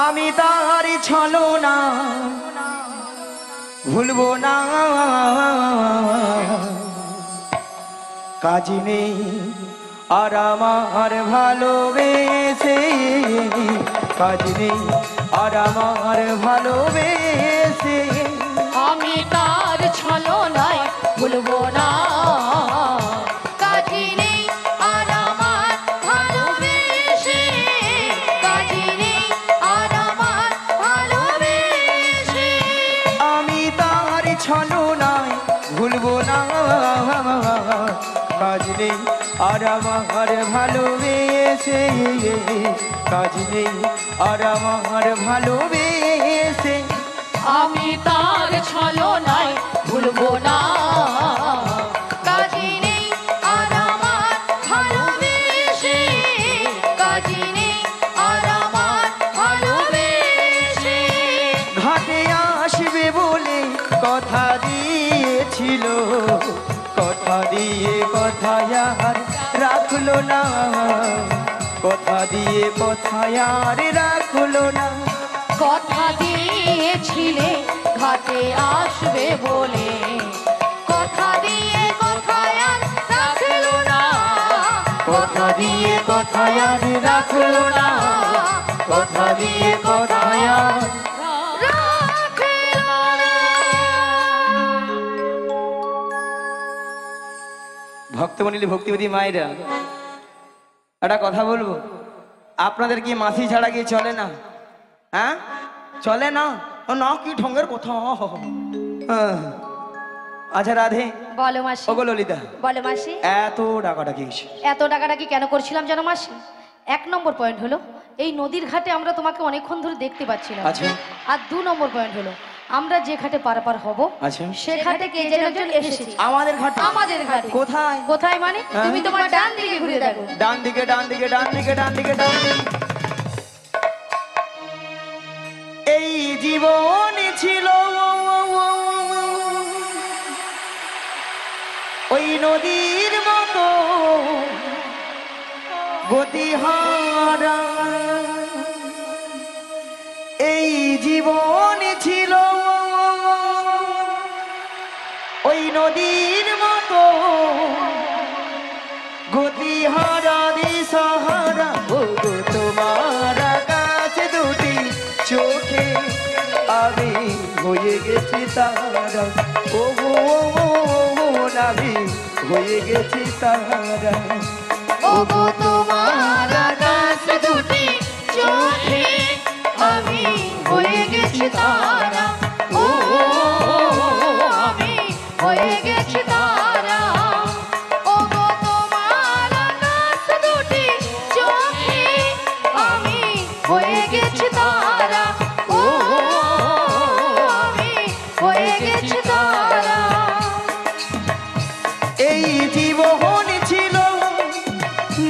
আমি তার ছলনা ভুলবো না, কাজ নেই আর আমার ভালোবেসে, কাজ নেই আর আমার ভালোবেসে। আমি তার ছলনায় ভুলবো না, কাজ নেই আর আমার ভালোবেসে, কাজ নেই আর আমার ভালোবেসে। আমি তার ছলনায় ভুলবো না, কাজ নেই আর আমার ভালোবেসে, কাজ নেই আর আমার ভালোবেসে। আমি তার ছলনায় ভুলবো না, কাজ নেই আর আমার ভালোবেসে, কাজ নেই আর আমার ভালোবেসে। ঘাটে আসবে বলে কথা দিয়েছিল, কথা দিয়ে কথা আর রাখলো না, কথা দিয়ে কথা আর রাখলো না। কথা দিয়েছিলে ঘাটে আসবে বলে, কথা দিয়ে কথা আর রাখলো না, কথা দিয়ে কথা আর রাখলো না, কথা দিয়ে কথা আর রাখলো না। ভক্তমণ্ডলী, ভক্তিবতী মায়েরা, একটা কথা বলবো, আপনাদের কি মাসি ছাড়া কি চলে না? হ্যাঁ, চলে না? না কি ঢঙ্গের কথা। আচ্ছা রাধে, বলো মাসি। ওগো ললিতা, বলো মাসি। এত ডাকাডাকি কিসের? এত টাকাটাকি কেন করছিলাম জানো মাসি? 1 নম্বর পয়েন্ট হলো এই নদীর ঘাটে আমরা তোমাকে অনেকক্ষণ ধরে দেখতে পাচ্ছিলাম। আচ্ছা। আর 2 নম্বর পয়েন্ট হলো আমরা যে ঘাটে পারাপার হব, আচ্ছা। সে ঘাটে কে যেন একজন এসেছে। আমাদের ঘাটে? আমাদের ঘাটে। কোথায়? কোথায় মানে? হ্যাঁ? তুমি তোমার ডান দিকে ঘুরে দেখো। ডান দিকে, ডান দিকে, ডান দিকে, ডান দিকে, ডান দিকে। এই জীবন ছিল ওই নদীর মতো গতিহারা, এই জীবন ছিল ওই নদীর মতো গতিহারা দিশাহারা। ও গো তোমার কাছে দুটি চোখে আমি হয়ে গেছি তারা, ও গো আমি হয়ে গেছি তারা। ও গো তোমার কাছে দুটি চোখে আমি হয়ে গেছি তারা, ও আমি হয়ে গেছি তারা। ও গো তোমার কাছে দুটি চোখে আমি হয়ে গেছি তারা, ও আমি হয়ে গেছি তারা। এই জীবন ছিল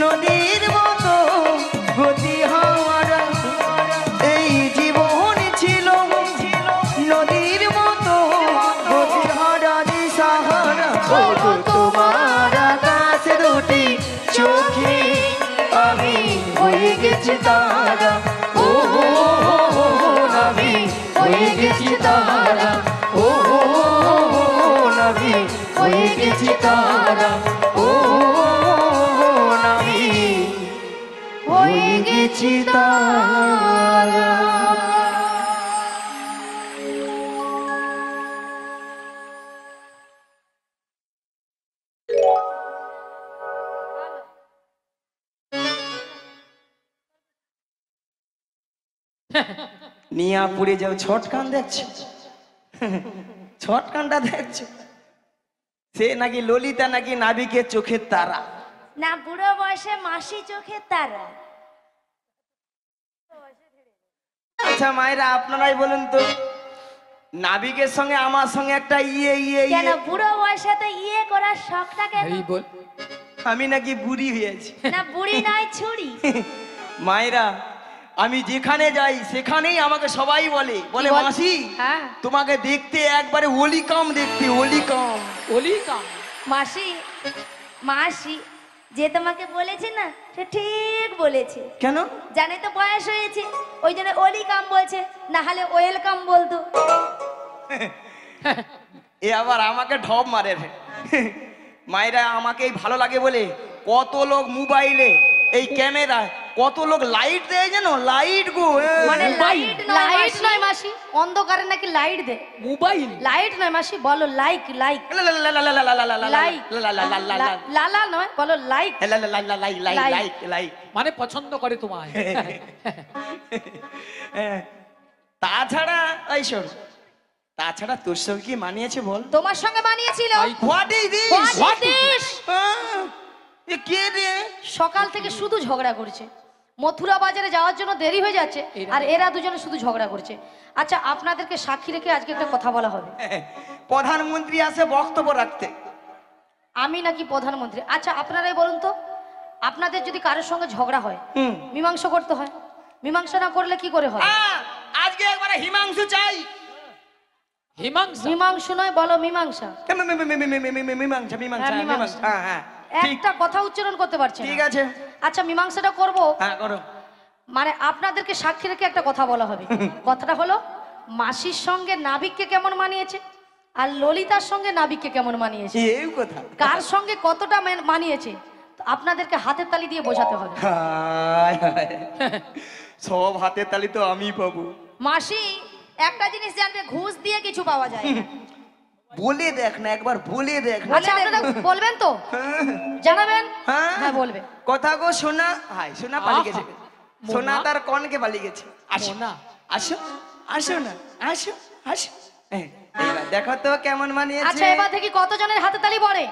নদীর মতো গতিহারা, এই জীবন ছিল নদীর মতো গতিহারা দিশাহারা। ও গো তোমার কাছে দুটি চোখে আমি হয়ে গেছি তারা, ও আমি হয়ে গেছি তারা, ও আমি হয়ে গেছি তারা, ও আমি হয়ে গেছি তারা। নিয়া পুড়ে যাও, ছট কান দেখছো? ছট কানটা দেখছো? সে নাকি ললিতা নাকি নাবিকের চোখের তারা। না, বুড়ো বয়সে মাসি চোখের তারা। আচ্ছা মায়েরা, আপনারাই বলুন তো, নাবিকের সঙ্গে আমার সঙ্গে একটা কেন বুড়ো বয়সে তো করার শখটা কেন? আমি নাকি বুড়ি হয়েছি। না, বুড়ি নয়, ছুরি। মায়েরা, আমি যেখানে যাই সেখানেই আমাকে সবাই বলে বলে মাসি, হ্যাঁ, তোমাকে দেখতে একবারে ওলিকাম দেখতে, ওলিকাম। মাসি মাসি যে তোমাকে বলেছে না সে ঠিক বলেছে। কেন? জানে তো বয়স হয়েছে, ওই জন্য ওয়েলকাম বলছে, না হলে ওয়েলকাম বলতো। এ আবার আমাকে ঢপ মারে রে। মায়েরা আমাকেই ভালো লাগে বলে কত লোক মোবাইলে এই ক্যামেরা কত লোক লাইট দেয় জানো, লাইট গো। মানে লাইট নয় মাসি, অন্ধকারে নাকি লাইট দে। মোবাইল লাইট নয় মাসি, বলো লাইক লাইক লাইক লালা নয়, বলো লাইক। মানে পছন্দ করে তোমায়। তাছাড়া এই শোন, তাছাড়া তোর সঙ্গে কি মানিয়েছে বল? তোমার সঙ্গে বানিয়েছিল। What is this? What is this? এ কে রে? সকাল থেকে শুধু ঝগড়া করছে, মথুরা বাজারে যাওয়ার জন্য দেরি হয়ে যাচ্ছে, আর এরা দুজনে শুধু ঝগড়া করছে। আচ্ছা, আপনাদেরকে সাক্ষী রেখে আজকে একটা কথা বলা হবে। প্রধানমন্ত্রী আসে বক্তব্য রাখতে। আমি নাকি প্রধানমন্ত্রী? আচ্ছা আপনারাই বলুন তো, আপনাদের যদি কারোর সঙ্গে ঝগড়া হয়, মীমাংসা করতে হয়, মীমাংসা না করলে কি করে হয়? আজকে একবারে হিমাংশু চাই। হিমাংশা? মীমাংসা নয়, বলো মীমাংসা। মীমাংসা, মীমাংসা, হ্যাঁ, মীমাংসা। হ্যাঁ হ্যাঁ, একটা কথা উচ্চারণ করতে পারছে না। ঠিক আছে। আচ্ছা মীমাংসাটা করব, হ্যাঁ করো। মানে আপনাদেরকে সাক্ষী রেখে একটা কথা বলা হবে। কথাটা হলো, মাসির সঙ্গে নাবিককে কেমন মানিয়েছে, আর ললিতার সঙ্গে নাবিককে কেমন মানিয়েছে, এই কথা কার সঙ্গে কতটা মানিয়েছে, তো আপনাদেরকে হাতের তালি দিয়ে বোঝাতে হবে। হায় হায়। সব হাতের তালি তো আমি পাবো। মাসি একটা জিনিস জানবে, ঘুষ দিয়ে কিছু পাওয়া যায় না। বলে দেখ না, একবার বলে দেখ না। আচ্ছা আপনারা বলবেন তো, জানাবেন? হ্যাঁ হ্যাঁ বলবে। কথা গো সোনা। হাই সোনা পালিয়ে গেছে, সোনা তার কনকে পালিয়ে গেছে। আসো না, আসো, আসো না, আসো, আসো। এবার দেখো তো কেমন মানিয়েছে। আচ্ছা এবার দেখি কতজনের হাতে তালি পড়ে।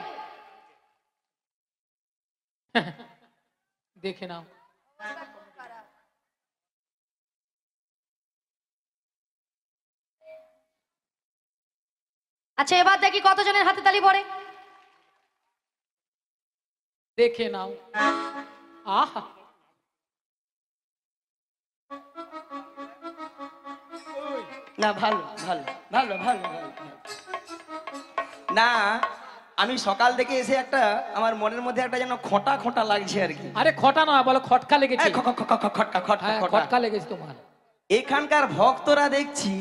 দেখে নাও। আচ্ছা এবার দেখি কতজনের হাতে তালি পড়ে। দেখে নাও। আহা, না ভালো ভালো ভালো ভালো ভালো। না আমি সকাল থেকে এসে একটা আমার মনের মধ্যে একটা যেন খোঁটা খোঁটা লাগছে আর কি। আরে খটা নয়, বলো খটকা লেগেছে। খটকা হ্যাঁ, খটকা। খটকা লেগেছে তোমার। এখানকার ভক্তরা দেখছি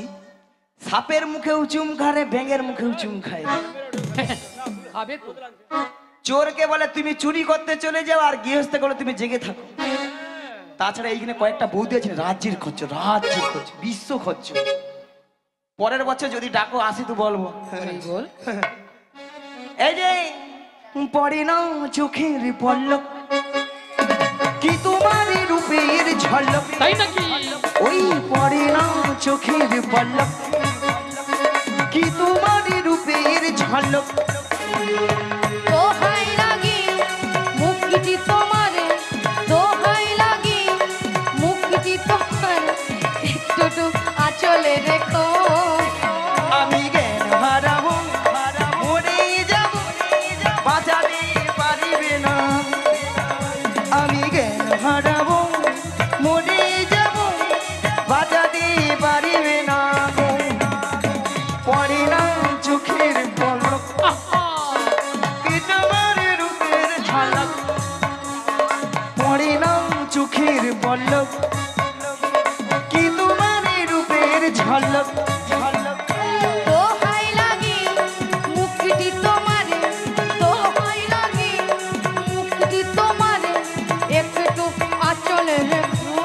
সাপের মুখেও চুম খায়, ব্যাঙের মুখেও চুম খায়। খাবে তো। চোরকে বলে তুমি চুরি করতে চলে যাও, আর গৃহস্থ বলে তুমি জেগে থাকো। তাছাড়া এইখানে কয়েকটা বৌদি আছে রাজ্যের খরচ, রাজ্যের খরচ, বিশ্ব খরচ। পরের বছর যদি ডাকো আসি তো বলবো। এই বল। এই যে পরে নাও চোখের পল্লব, কি তোমার রূপের ঝলক। তাই নাকি? ওই পরে নাও চোখের পল্লব, কি তোমার রূপের ঝলক। দোহাই লাগি মুখটি তোমার, দোহাই লাগি মুখটি তোমার, একটু আঁচলে রেখো। আমি জ্ঞান হারাবো, মরে যাব, বাঁচাতে পারিবে না। আমি জ্ঞান হারাবো, মরে যাব, বাঁচাতে পারিবে না। পরে না চোখের পলক, কি তোমার রূপের ঝলক। পরে না চোখের পলক, কি তোমার রূপের ঝলক ঝলক। দোহাই লাগি মুখটি তোমার, দোহাই লাগি মুখটি তোমার, একটু আঁচলে রেখো।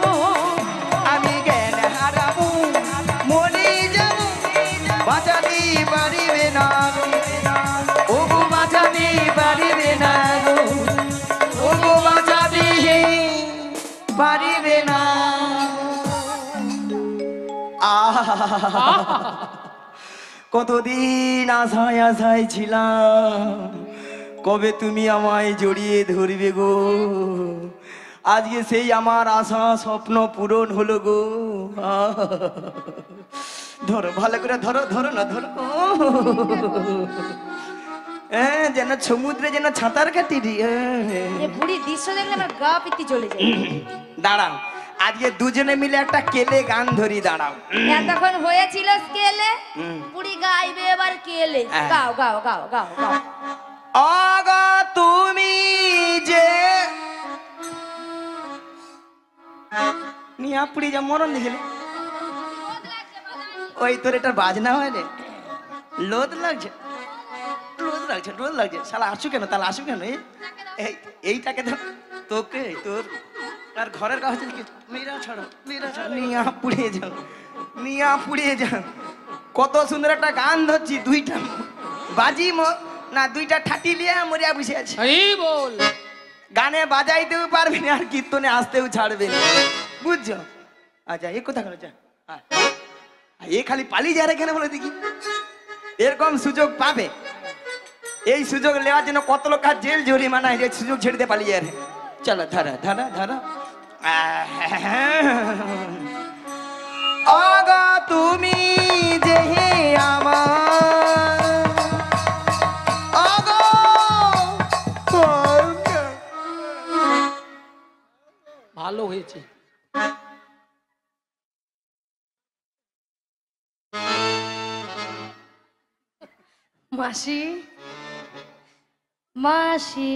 আমি জ্ঞান হারাবো, মরে যাব, বাঁচাতে পারিবে না গো। ও গো বাঁচাতে পারিবে না গো, ও গো বাঁচাতে পারিবে না। কতদিন আশায় আশায় ছিলাম, কবে তুমি আমায় জড়িয়ে ধরবে গো। আজকে সেই আমার আশা স্বপ্ন পূরণ হলো গো। ধরো ভালো করে, ধরো ধরো না, ধরো। হ্যাঁ যেন সমুদ্রে যেন ছাতার কাটি। এই বুড়ির দৃশ্য দেখলে আমার গা পিত্তি চলে যায়। দাঁড়াও, আজকে দুজনে মিলে একটা কেলে গান ধরি। দাঁড়াও। এতক্ষণ হয়েছিল স্কেলে, হুম। বুড়ি গাইবে এবার কেলে। হ্যাঁ। গাও গাও গাও গাও গাও। আগা তুমি যে নিয়ে পুড়িয়ে যা মরণ দেখলে ওই তোর এটা বাজনা হয় রে লোদ লাগছে রোদ লাগছে শালা আসু কেন তাহলে আসু কেন এইটাকে তো তোকে তোর আর ঘরের কাছে মেয়েরা ছাড়ো নিয়া পুড়িয়ে যাও কত সুন্দর একটা গান ধরছি দুইটা বাজি না দুইটা ঠাটি লিয়ে মরিয়া বসে আছে এই বল গানে বাজাইতেও পারবে না আর কীর্তনে আসতেও ছাড়বে না বুঝছো আচ্ছা এ কোথা করে যা এ খালি পালিয়ে যায় কেন বলে দেখি এরকম সুযোগ পাবে এই সুযোগ নেওয়ার জন্য কত লোক আর জেল জরিমানা এই সুযোগ ছেড়ে দিয়ে পালিয়ে যায় চলো ধরা আগা তুমি যে আমার আগা ভালো হয়েছে মাসি মাসি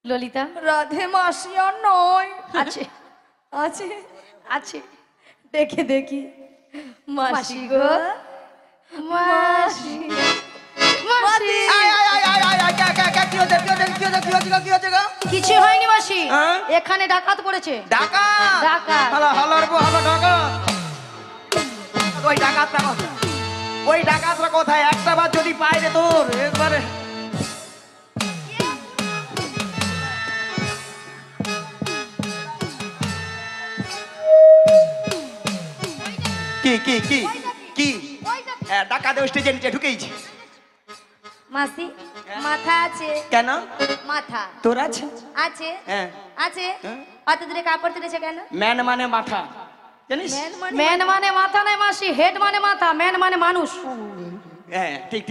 ললিতা রাধে মাসি আর নয়, আছে আছে আছে দেখে দেখি। মাসি মাসি গো, গো, মাসি মাসি কিছু হয়নি মাসি হ্যাঁ? এখানে ডাকাত পড়েছে ডাকাত ওই ডাকাতরা কোথায় একটা বার যদি পাই রে তোর একবারে কি হ্যাঁ ডাকাতে স্টেজে নিচে ঢুকেইছে মাসি মাথা আছে কেন মাথা তোর আছে আছে হ্যাঁ আছে হ্যাঁ। অত দূরে কাপড় তুলেছে কেন? ম্যান মানে মাথা জানিস ম্যান মানে মাথা নাই মাসি, হেড মানে মাথা, ম্যান মানে মানুষ। হ্যাঁ ঠিক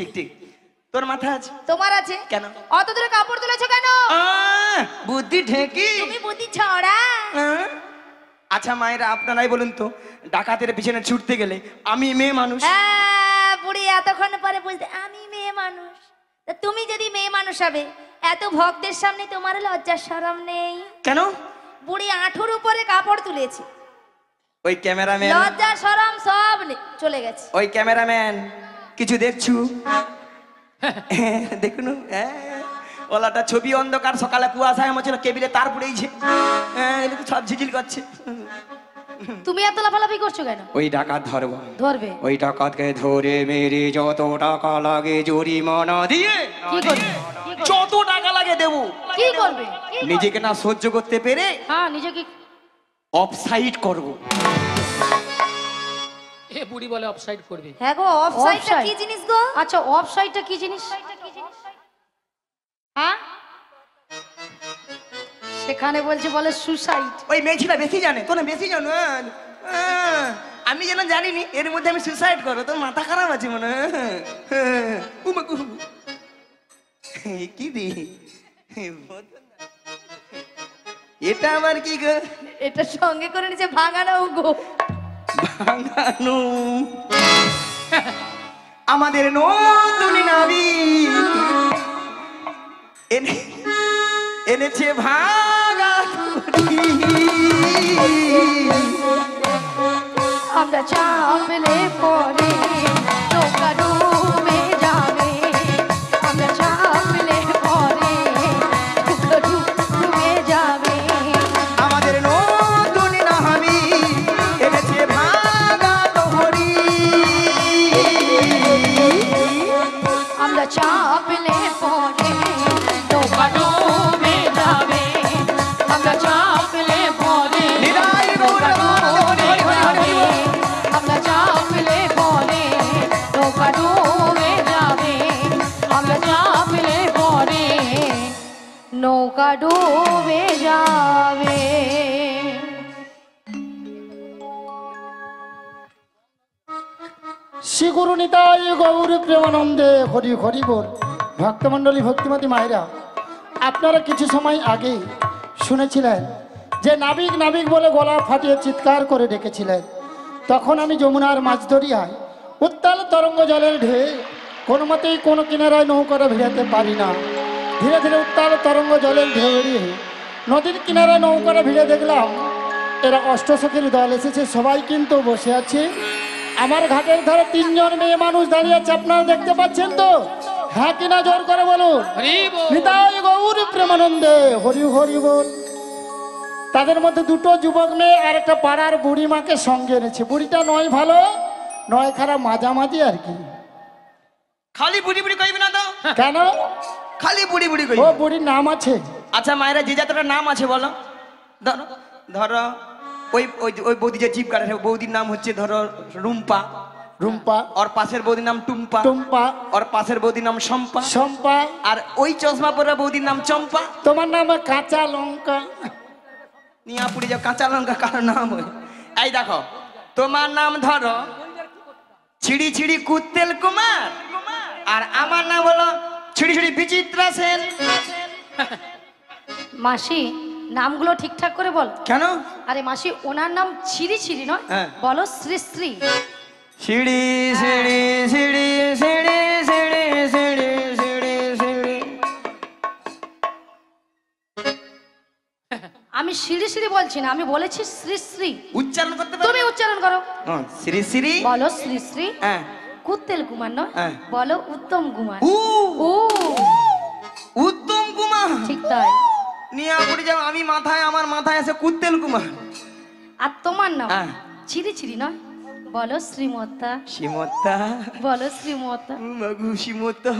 তোর মাথা আছে তোমার আছে কেন? অত দূরে কাপড় তুলেছে কেন? বুদ্ধি ঢেকি তুমি বুদ্ধি ছড়া। আচ্ছা মায়েরা আপনারাই বলুন তো ডাকাতের পিছনে ছুটতে গেলে আমি মেয়ে মানুষ হ্যাঁ বুড়ি এতক্ষণ পরে বুঝতে আমি মেয়ে মানুষ। তা তুমি যদি মেয়ে মানুষ হবে এত ভক্তের সামনে তোমার লজ্জা শরম নেই? কেন? বুড়ি আঁঠুর উপরে কাপড় তুলেছে, ওই ক্যামেরাম্যান লজ্জা শরম সব চলে গেছে। ওই ক্যামেরাম্যান কিছু দেখছু দেখুন ওলাটা ছবি অন্ধকার সকালে কুয়াশায় মছিল কেবিলে তার পুড়েইছে এটা তো সব ঝিঝিল করছে তুমি এত লাফালাফি করছো কেন? ওই ডাকাত ধরবো ধরবে ওই ডাকাতকে ধরে মেরে যত টাকা লাগে জরিমানা দিয়ে কি করবে? যত টাকা লাগে দেবো কি করবে? নিজেকে না সহ্য করতে পেরে হ্যাঁ নিজেকে অফসাইড করব এ বুড়ি বলে অফসাইড করবে। হ্যাঁ গো অফসাইডটা Offside? কি জিনিস গো? আচ্ছা অফ সাইডটা কি জিনিস? হ্যাঁ সেখানে বলছে বলে সুসাইড। ওই মেয়েছিলা বেশি জানে তো না বেশি জানো আমি যেন জানিনি এর মধ্যে আমি সুসাইড করবো তোর মাথা খারাপ আছে মনে কি দি এটা আবার কি গো এটা সঙ্গে করে নিচে ভাঙানো গো ভাঙানো আমাদের নতুন নাবি এনেছে ভাঙা আমরা চাপলে পরে নৌকা ডুবে যাবে, আমরা চাপলে পরে নৌকা ডুবে যাবে। আমাদের নতুন নাবি এনেছে ভাঙা তোহরি আমরা চাপলে পরে নৌকা ডুবে যাবে, আমরা চাপলে পরে নিরাই গৌর ডুবে যাবে, আমরা চাপলে পরে নৌকা ডুবে যাবে, আমরা চাপলে পরে নৌকা ডুবে যাবে। শ্রী গুরু নিতাই গৌর প্রেমানন্দে হরি হরি বল। ভক্তমণ্ডলী ভক্তিমতী মায়েরা, আপনারা কিছু সময় আগে শুনেছিলেন যে নাবিক নাবিক বলে গলা ফাটিয়ে চিৎকার করে ডেকেছিলেন। তখন আমি যমুনার মাছ দরিয়ায় উত্তাল তরঙ্গ জলের ঢেউ কোনো মতেই কোনো কিনারায় নৌকাটা ভিড়াতে পারি না। ধীরে ধীরে উত্তাল তরঙ্গ জলের ঢেউ এড়িয়ে নদীর কিনারে নৌকারে ভিড়ে দেখলাম এরা অষ্টসখীর দল এসেছে, সবাই কিন্তু বসে আছে। আমার ঘাটের ধারে 3 জন মেয়ে মানুষ দাঁড়িয়ে আছে, আপনারা দেখতে পাচ্ছেন তো? হ্যাঁ কিনা জোর করে বলুন। হরি বল। নিতাই গৌর প্রেমানন্দে হরি হরি বল। তাদের মধ্যে 2টো যুবক মেয়ে আর একটা পাড়ার বুড়ি মাকে সঙ্গে এনেছে। বুড়িটা নয় ভালো নয় খারাপ, মাঝামাঝি আর কি। খালি বুড়ি বুড়ি কইবি না তো? কেন? খালি বুড়ি বুড়ি ও কইবি। বুড়ির নাম আছে। আচ্ছা মায়েরা যে যাত্রা নাম আছে বলো। ধরো ধরো ওই ওই ওই বৌদি যে জিপ কাটে বৌদির নাম হচ্ছে ধরো রুম্পা। রুম্পা, ওর পাশের বৌদির নাম টুম্পা। টুম্পা, ওর পাশের বৌদির নাম শম্পা। শম্পা। আর ওই চশমা পরা বৌদির নাম চম্পা। তোমার নাম কাঁচা লঙ্কা। নিয়া পুরি যাও কাঁচা লঙ্কা কারো নাম হয়। এই দেখো তোমার নাম ধরো ছিড়ি ছিড়ি কুত্তেল কুমার, আর আমার নাম হলো ছিড়ি ছিড়ি বিচিত্রা সেন। মাসি নামগুলো ঠিকঠাক করে বল। কেন? আরে মাসি ওনার নাম ছিরি ছিরি নয়, হ্যাঁ। বলো শ্রী শ্রী। সিঁড়ি সিঁড়ি সিঁড়ি সিঁড়ি সিঁড়ি সিঁড়ি সিঁড়ি সিঁড়ি। আমি সিঁড়ি সিঁড়ি বলছি না, আমি বলেছি শ্রী শ্রী। উচ্চারণ করতে তুমি পারবে? উচ্চারণ করো। শ্রী শ্রী। বলো শ্রী শ্রী। হ্যাঁ। কুত্তেল কুমার নয়, হ্যাঁ। বলো উত্তম কুমার। উ ও উত্তম কুমার। ঠিক তাই। নিয়া পুরি যাও আমি মাথায় আমার মাথায় আছে কুত্তেল কুমার। আর তোমার নাম হ্যাঁ। ছিরি ছিরি নয়, বলো শ্রীমতা। শিমতা। বলো শ্রীমতা। মাগু শিমতা।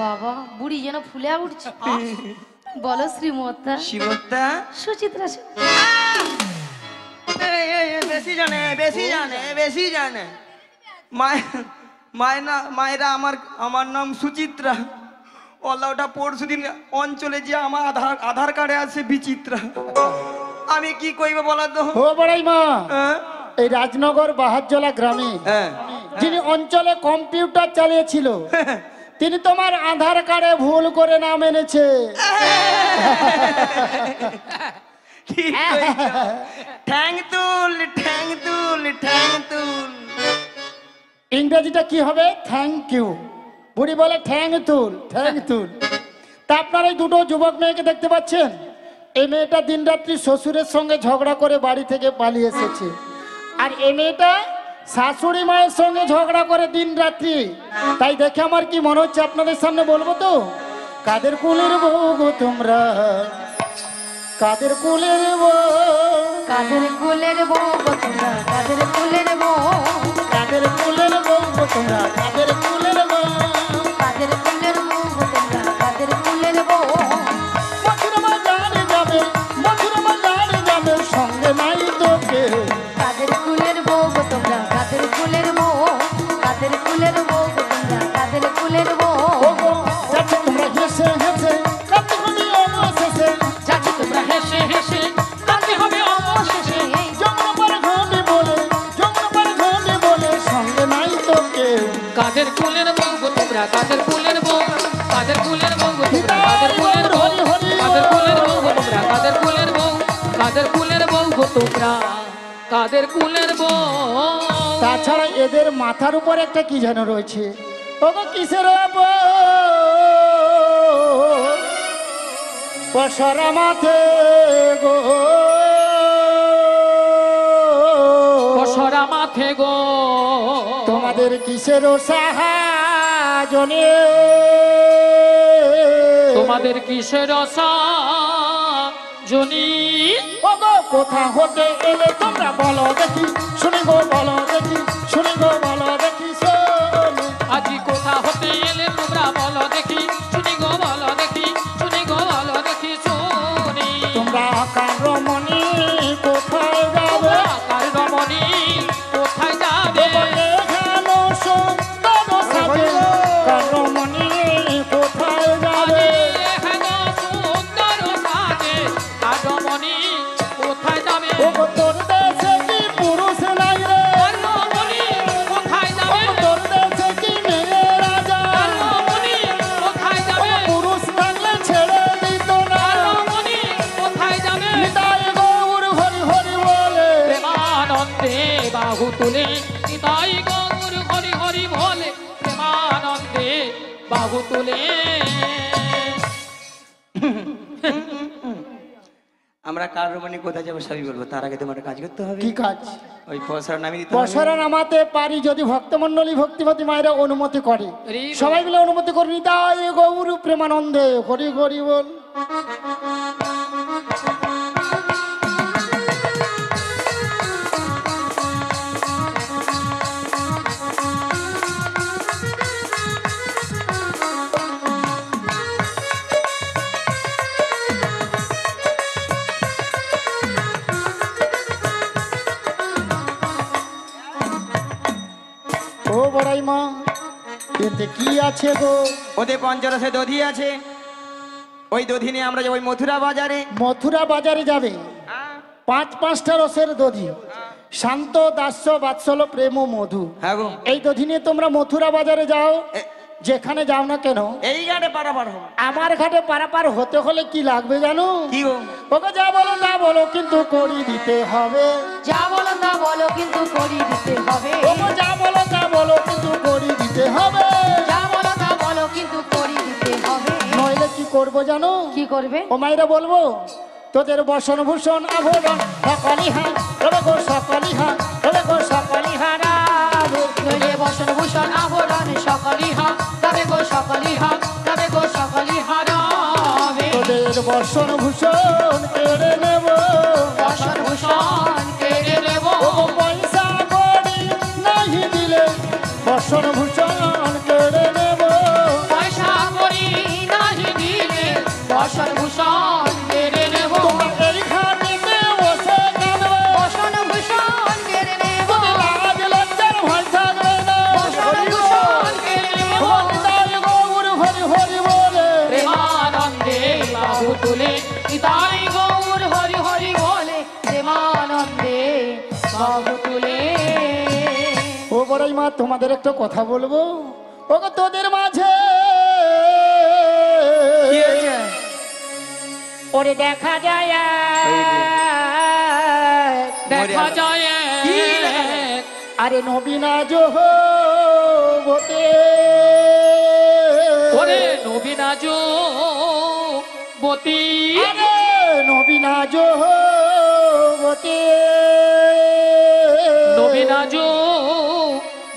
বাবা বুড়ি যেন ফুলে উঠছে। বলো শ্রীমতা। শিমতা। সুচিত্রা সেন। বেশি জানে বেশি জানে বেশি জানে। মায়েরা আমার নাম সুচিত্রা। ওলা ওটা পরশুদিন অঞ্চলে যে আমার আধার কার্ডে আছে বিচিত্রা। আমি কি কইব বলা তো? ও বড়াই মা, হ্যাঁ? এই রাজনগর বাহারজলা গ্রামে হ্যাঁ। যিনি অঞ্চলে কম্পিউটার চালিয়েছিল তিনি তোমার আধার কার্ডে ভুল করে নাম এনেছে। ঠিক কইছ। ঠ্যাং তুল ঠ্যাং তুল ঠ্যাং তুল। ইংরেজিটা কি হবে? Thank you. বুড়ি বলে ঠ্যাং তুল ঠ্যাং তুল। তা আপনার এই 2টো যুবক মেয়েকে দেখতে পাচ্ছেন? এই মেয়েটা দিনরাত্রি শ্বশুরের সঙ্গে ঝগড়া করে বাড়ি থেকে পালিয়ে এসেছে, আর এই মেয়েটা শাশুড়ি মায়ের সঙ্গে ঝগড়া করে দিনরাত্রি। তাই দেখে আমার কি মনে হচ্ছে আপনাদের সামনে বলবো তো। কাদের কুলের বউ গো তোমরা, কাদের কুলের বউ, কাদের কুলের বউ গো তোমরা, কাদের কুলের বউ, কাদের কুলের বউ গো তোমরা, কাদের কুলের বউ। কাদের কুলের বউ গো তোমরা, কাদের কুলের বউ। মধুর বাজারে যাবে, মধুর বাজারে যাবে, সঙ্গে নাই তোকে। কাদের কুলের বউ গো তোমরা, কাদের কুলের বউ, কাদের কুলের বউ গো তোমরা, কাদের কুলের বউ। ওগো যাচ্ছে তোমরা হেসে হেসে, কাঁদতে হবে অবশেষে। যাচ্ছি তোমরা হেসে হেসে, কাঁদতে হবে অবশেষে। যমুনা পারে ঘাটে বলে, যমুনা পারে ঘাটে বলে, সঙ্গে নাই তোকে। কাদের কুলের বউ গো তোমরা, কাদের কুলের বউ, কাদের কুলের বউ গো তোমরা, কাদের কুলের বউ, কাদের কুলের বউ গো তোমরা, কাদের কুলের বউ, কাদের কুলের বউ গো তোমরা, কাদের কুলের বউ। তাছাড়া এদের মাথার উপর একটা কি যেন রয়েছে। ওগো কিসের পসরা মাথে গো, বসরা মাথে গো, তোমাদের কিসের সাহায্যে, তোমাদের কিসের জনি। ওগো কোথা হতে এলে তোমরা বলো দেখি, শুনি গো বলো দেখি, শুনি গো বলো দেখি শোনো। আজি কোথা হতে এলে তোমরা বলো দেখি, শুনি গো বলো দেখি, শুনি গো বলো দেখি শুনি। তোমরা কারমণি কোথায় যাবে, কার রমণী কোথায় যাবে, বলে গেল সুন্দর সাজে, কারমণি কোথায় যাবে। হেন সুন্দর সাজে, কার রমণী কোথায় যাবে, ওগো তোর দেশে কি পুরুষ নাই রে, কার রমণী কোথায় যাবে, ওগো তোর দেশে কি মেয়ে রাজা, কার রমণী কোথায় যাবে, পুরুষ থাকলে ছেড়ে দিত না। কার রমণী কোথায় যাবে। নিতাই গৌর হরি হরি বলে, প্রেমানন্দে বাহু তুলে, নিতাই গৌর হরি হরি বলে, প্রেমানন্দে বাহু তুলে। আমরা কার রমণী কোথায় যাবো সবই বলবো, তার আগে তোমার কাজ করতে হবে। কি কাজ? ওই পয়সা নামিয়ে দিতে হবে। পসরা নামাতে পারি যদি ভক্তমন্ডলী ভক্তিমতী মায়েরা অনুমতি করে। হরি বল। সবাই মিলে অনুমতি করে নিতাই গৌর প্রেমানন্দে হরি হরি বল। ও বড়াই মা, এতে কি আছে গো? ওদের পঞ্চরসে দধি আছে, ওই দধি নিয়ে আমরা যাবো ওই মথুরা বাজারে। মথুরা বাজারে যাবে 5-5টা রসের দধি, শান্ত দাস্য বাৎসল প্রেম ও মধু। হ্যাঁ গো, এই দধি নিয়ে তোমরা মথুরা বাজারে যাও। যেখানে যাও না কেন, এই ঘাটে পারাপার হবো। আমার ঘাটে পারাপার হতে হলে কি লাগবে জানো? কি গো? ওকে যা বলো না বলো কিন্তু করি দিতে হবে। যা বলো তা বলো কিন্তু করি দিতে হবে। ওকে যা বলো তা বলো কিন্তু করি দিতে হবে। যা বলো তা বলো কিন্তু করি দিতে হবে। নইলে কি করবো জানো? কি করবে? ও মাইরা বলবো, তোদের বসন ভূষণ আভরণ সকলি হা রবে গো, সকলি হা রবে গো, সকলি হারাবে। নইলে বসন ভূষণ আভরণ সকলি হা তবে গো, সকলি হা তবে গো, সকলি হারাবে। তোদের বসন ভূষণ কেড়ে নেব, বসন ভূষণ কেড়ে নেব। ও পয়সা করি নাহি দিলে বসন ভূষণ কেড়ে নেব। পয়সা করি নাহি দিলে বসন ভূষণ কেড়ে নেব। তোমার এইখানেতে বসে কাঁদবে, বসন ভূষণ কেড়ে নেব। লাজ লজ্জার ভয় থাকবে না। বসন ভূষণ কেড়ে নেব। ভক্তার গৌর হরি হরি বলে, প্রেমানন্দে বাহু তুলে নিতাই গৌর হরি হরি বলে। প্রেমানন্দে বাহু তুলে। ও বড়াই মা, তোমাদের একটা কথা বলবো। ও গো, তোদের মাঝে কি হয়েছে? ওরে দেখা যায় দেখা যায় কি? আরে নবীনা জোহ বতে, ওরে নবীনাজ বতী আরে নবীনা জোহ বতে, নবীনাজ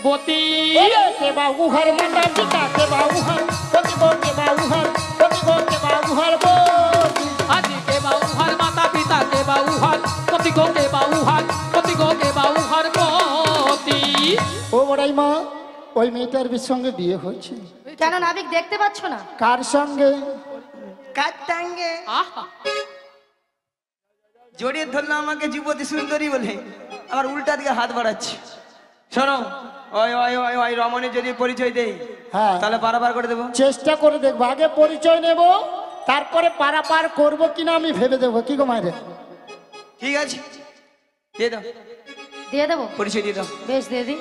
বতী ওরে কে বাউহার মাতা পিতা, কে বাউহার কতি গো, কে বাউহার কতি গো, কে বাউহার বতি। আজি কে বাউহার মাতা পিতা কে বাউহার কতি গো, কে বাউহার কতি গো, কে বাউহার কতি। ও বড়াই মা, ওই মেয়েটার সঙ্গে বিয়ে হয়েছে। কেন নাবিক দেখতে পাচ্ছ না? কার সঙ্গে? কাতাঙ্গে আহা জড়িয়ে ধরলো আমাকে যুবতী সুন্দরী বলে, আমার উল্টা দিকে হাত বাড়াচ্ছে। শোনো, ওই ওই ওই ওই রমণী যদি পরিচয় দেই হ্যাঁ, তাহলে পারাপার করে দেবো। চেষ্টা করে দেখবো, আগে পরিচয় নেব, তারপরে পারাপার করবো কিনা আমি ভেবে দেবো। কি গো মায়ের? ঠিক আছে, দিয়ে দাও দিয়ে দেবো? পরিচয় দিয়ে দাও। বেশ দিয়ে দিই।